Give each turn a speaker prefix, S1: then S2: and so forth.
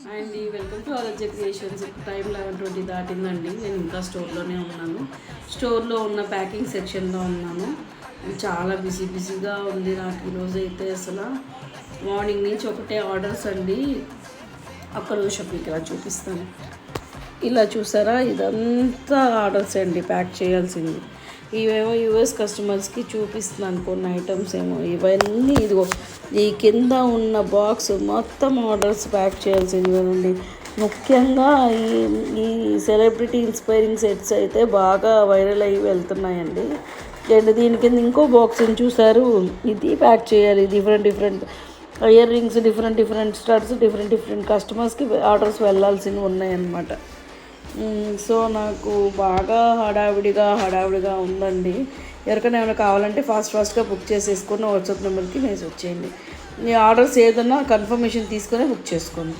S1: And welcome to RJ creations. Time 11:20 దాటిందండి. నేను ఇంకా స్టోర్లోనే ఉన్నాను. స్టోర్లో ఉన్న ప్యాకింగ్ సెక్షన్లో ఉన్నాను. చాలా బిజీగా ఉంది నాకు ఈరోజు అయితే. అసలు మార్నింగ్ నుంచి ఒకటే ఆర్డర్స్ అండి. ఒక్క నిమిషం మీకు ఇలా చూపిస్తాను. ఇలా చూసారా, ఇదంతా ఆర్డర్స్ అండి ప్యాక్ చేయాల్సింది. ఇవేమో యూఎస్ కస్టమర్స్కి చూపిస్తున్నాను కొన్ని ఐటమ్స్ ఏమో. ఇవన్నీ ఇదిగో ఈ కింద ఉన్న బాక్స్ మొత్తం ఆర్డర్స్ ప్యాక్ చేయాల్సినవేనండి. ముఖ్యంగా ఈ సెలబ్రిటీ ఇన్స్పైరింగ్ సెట్స్ అయితే బాగా వైరల్ అయ్యి వెళ్తున్నాయండి. అండ్ దీని కింద ఇంకో బాక్స్ని చూసారు, ఇది ప్యాక్ చేయాలి. Different ear rings, different studs, different కస్టమర్స్కి ఆర్డర్స్ వెళ్ళాల్సినవి ఉన్నాయన్నమాట. సో నాకు బాగా హడావిడిగా ఉందండి. ఎవరికైనా ఏమైనా కావాలంటే ఫాస్ట్గా బుక్ చేసేసుకొని వాట్సాప్ నెంబర్కి మెసేజ్ వచ్చేయండి. మీ ఆర్డర్స్ ఏదన్నా కన్ఫర్మేషన్ తీసుకొని బుక్ చేసుకోండి.